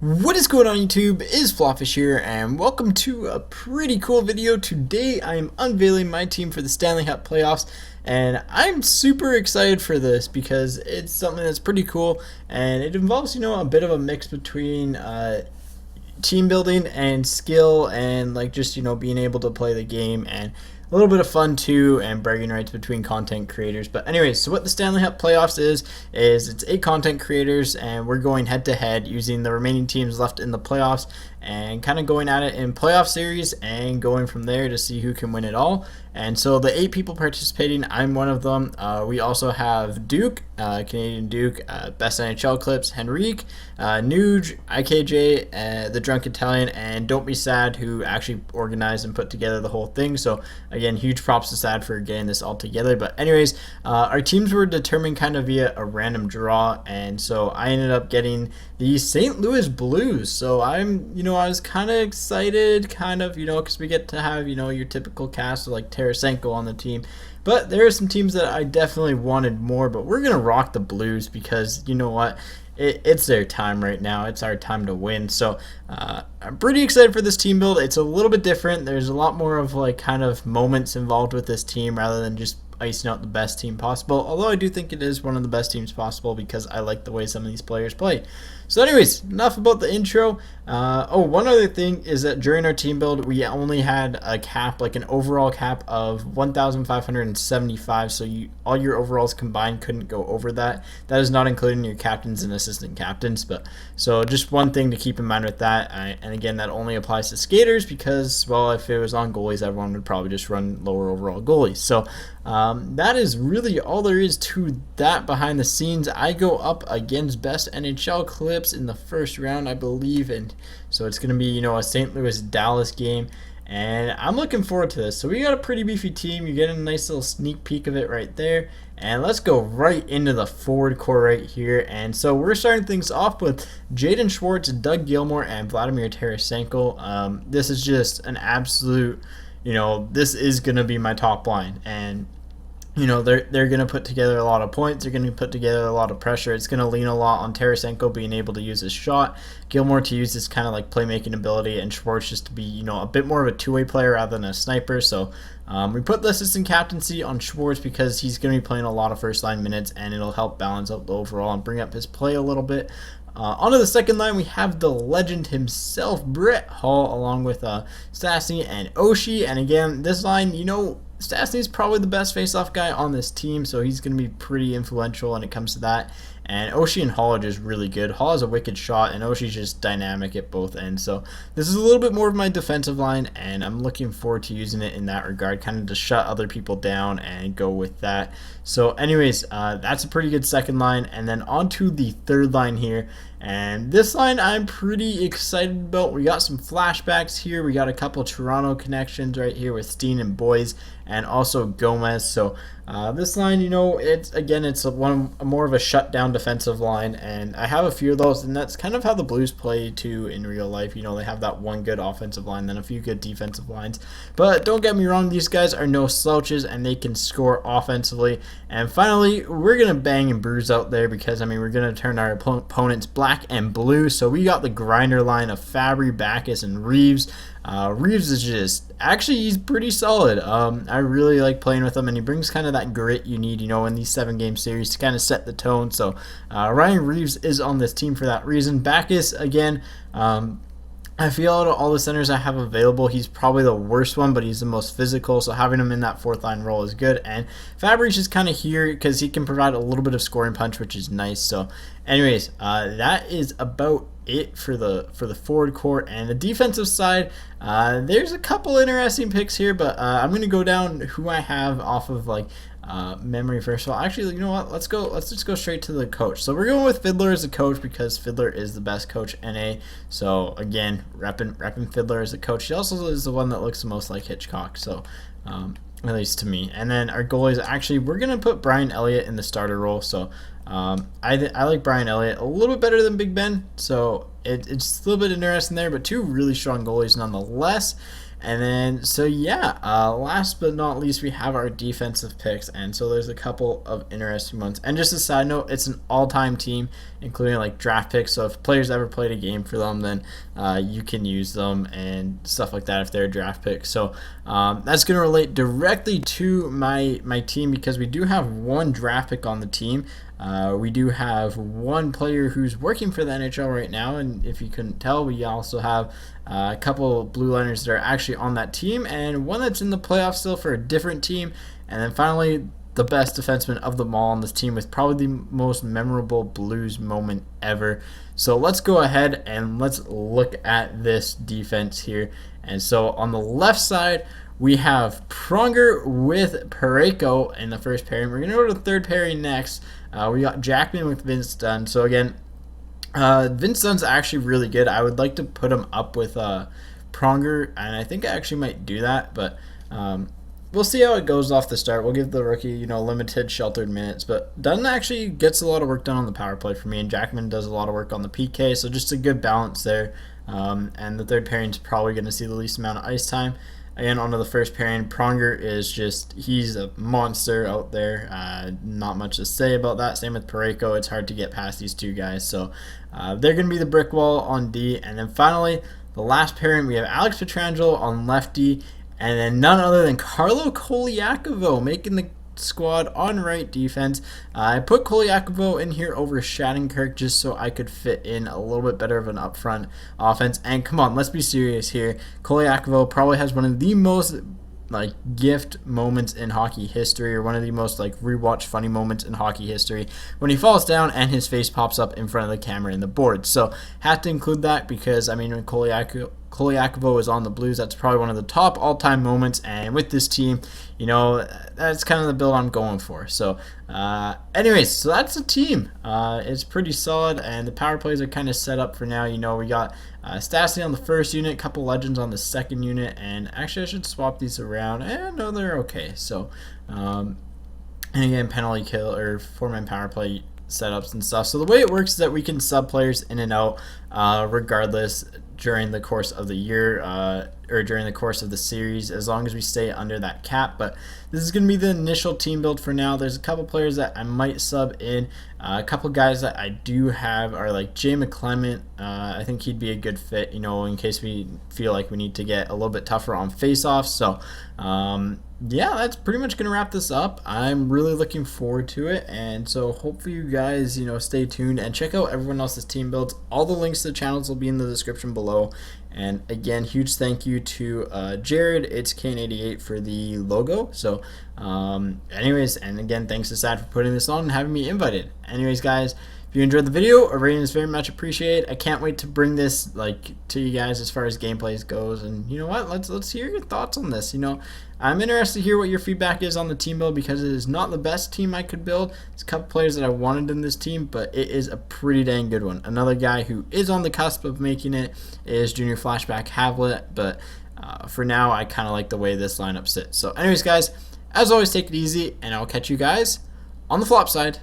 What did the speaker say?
What is going on YouTube? Is FlopFish here, and welcome to a pretty cool video. Today I am unveiling my team for the Stanley HUT Playoffs, and I'm super excited for this because it's something that's pretty cool, and it involves, a bit of a mix between team building and skill and just being able to play the game and a little bit of fun too, and bragging rights between content creators. But anyways, so what the Stanley HUT Playoffs is it's 8 content creators, and we're going head to head using the remaining teams left in the playoffs and kind of going at it in playoff series and going from there to see who can win it all. And so the 8 people participating, I'm one of them. We also have Duke, Canadian Duke, Best NHL Clips, Henrique, Nuge, IKJ, The Drunk Italian, and Don't Be Sad, who actually organized and put together the whole thing. So again, huge props to Sad for getting this all together. But anyways, our teams were determined kind of via a random draw, and so I ended up getting the St. Louis Blues. So I was kind of excited, because we get to have, your typical cast of like Tarasenko on the team. But there are some teams that I definitely wanted more, but we're going to rock the Blues because, you know what? It's their time right now. It's our time to win. So I'm pretty excited for this team build. It's a little bit different. There's a lot more of kind of moments involved with this team rather than just icing out the best team possible. Although I do think it is one of the best teams possible because I like the way some of these players play. So anyways, enough about the intro. One other thing is that during our team build, we only had a cap, like an overall cap of 1,575. So all your overalls combined couldn't go over that. That is not including your captains and assistant captains. But so just one thing to keep in mind with that. And again, that only applies to skaters because, well, if it was on goalies, everyone would probably just run lower overall goalies. So that is really all there is to that behind the scenes. I go up against Best NHL Clips in the first round, I believe, and so it's going to be, a St. Louis Dallas game, and I'm looking forward to this. So we got a pretty beefy team. You get a nice little sneak peek of it right there, and let's go right into the forward core right here. And so we're starting things off with Jaden Schwartz, Doug Gilmour, and Vladimir Tarasenko. This is just an absolute, this is going to be my top line, and they're going to put together a lot of points. They're going to put together a lot of pressure. It's going to lean a lot on Tarasenko being able to use his shot, Gilmour to use his kind of like playmaking ability, and Schwartz just to be, a bit more of a two-way player rather than a sniper. So we put the assistant captaincy on Schwartz because he's going to be playing a lot of first-line minutes, and it'll help balance out the overall and bring up his play a little bit. Onto the second line, we have the legend himself, Brett Hull, along with Stastny and Oshie. And again, this line, Stastny is probably the best face-off guy on this team, so he's going to be pretty influential when it comes to that. And Oshie and Hall are just really good. Hall has a wicked shot, and Oshie's just dynamic at both ends. So this is a little bit more of my defensive line, and I'm looking forward to using it in that regard, kind of to shut other people down and go with that. So anyways, that's a pretty good second line. And then on to the third line here. And this line I'm pretty excited about. We got some flashbacks here. We got a couple Toronto connections right here with Steen and Boys, and also Gomez. So this line, it's more of a shutdown defensive line, and I have a few of those, and that's kind of how the Blues play too in real life. They have that one good offensive line, then a few good defensive lines. But don't get me wrong, these guys are no slouches, and they can score offensively. And finally, we're gonna bang and bruise out there because we're gonna turn our opponents black and blue. So we got the grinder line of Fabry, Backus, and Reeves. Reeves is he's pretty solid. I really like playing with him, and he brings kind of that grit you need, in these 7-game series to kind of set the tone. So Ryan Reeves is on this team for that reason. Backus, again, I feel out of all the centers I have available, he's probably the worst one, but he's the most physical, so having him in that fourth line role is good. And Fabry's just kind of here because he can provide a little bit of scoring punch, which is nice. So anyways, that is about it for the forward core. And the defensive side, there's a couple interesting picks here, but I'm going to go down who I have off of memory first. So actually, you know what? Let's just go straight to the coach. So we're going with Fiddler as a coach because Fiddler is the best coach NA. So again, repping Fiddler as a coach. He also is the one that looks the most like Hitchcock. So at least to me. And then our goalies, actually, we're gonna put Brian Elliott in the starter role. So I like Brian Elliott a little bit better than Big Ben. So it's a little bit interesting there, but two really strong goalies nonetheless. And then, so yeah, last but not least, we have our defensive picks. And so there's a couple of interesting ones. And just a side note, it's an all-time team, including like draft picks. So if players ever played a game for them, then you can use them and stuff like that if they're a draft pick. So that's going to relate directly to my team, because we do have one draft pick on the team. We do have one player who's working for the NHL right now, and if you couldn't tell, we also have a couple blue liners that are actually on that team, and one that's in the playoffs still for a different team. And then finally, the best defenseman of them all on this team with probably the most memorable Blues moment ever. So let's go ahead and let's look at this defense here. And so on the left side, we have Pronger with Parayko in the first pairing. We're going to go to the third pairing next. We got Jackman with Vince Dunn. So again, Vince Dunn's actually really good. I would like to put him up with Pronger, and I think I actually might do that, but we'll see how it goes off the start. We'll give the rookie, limited sheltered minutes, but Dunn actually gets a lot of work done on the power play for me, and Jackman does a lot of work on the PK, so just a good balance there. And the third pairing is probably going to see the least amount of ice time. Again, onto the first pairing, Pronger is he's a monster out there. Not much to say about that. Same with Parayko. It's hard to get past these two guys. So they're going to be the brick wall on D. And then finally, the last pairing, we have Alex Pietrangelo on left D. And then none other than Carlo Koliakovo making the squad on right defense. I put Koliakovo in here over Shattenkirk just so I could fit in a little bit better of an upfront offense. And come on, let's be serious here. Koliakovo probably has one of the most gift moments in hockey history, or one of the most rewatch funny moments in hockey history, when he falls down and his face pops up in front of the camera in the board. So have to include that, because when Koliakovo is on the Blues, that's probably one of the top all-time moments, and with this team, that's kind of the build I'm going for. So anyways, so that's the team. It's pretty solid, and the power plays are kind of set up for now. We got Stastny on the first unit, couple legends on the second unit, and actually I should swap these around, and no, they're okay. So and again, penalty kill or four-man power play setups and stuff. So the way it works is that we can sub players in and out regardless during the course of the year or during the course of the series, as long as we stay under that cap. But this is going to be the initial team build for now. There's a couple players that I might sub in. A couple guys that I do have are like Jay McClement. I think he'd be a good fit, in case we feel like we need to get a little bit tougher on face-offs. So yeah, that's pretty much going to wrap this up. I'm really looking forward to it, and so hopefully you guys, stay tuned and check out everyone else's team builds. All the links to the channels will be in the description below. And again, huge thank you to Jared, it's Kane88, for the logo. So anyways, and again, thanks to Sad for putting this on and having me invited. Anyways, guys, if you enjoyed the video, a rating is very much appreciated. I can't wait to bring this to you guys as far as gameplays goes. And you know what? Let's hear your thoughts on this. I'm interested to hear what your feedback is on the team build, because it is not the best team I could build. It's a couple players that I wanted in this team, but it is a pretty dang good one. Another guy who is on the cusp of making it is Junior Flashback Havlet, but for now, I kind of like the way this lineup sits. So anyways, guys, as always, take it easy, and I'll catch you guys on the flop side.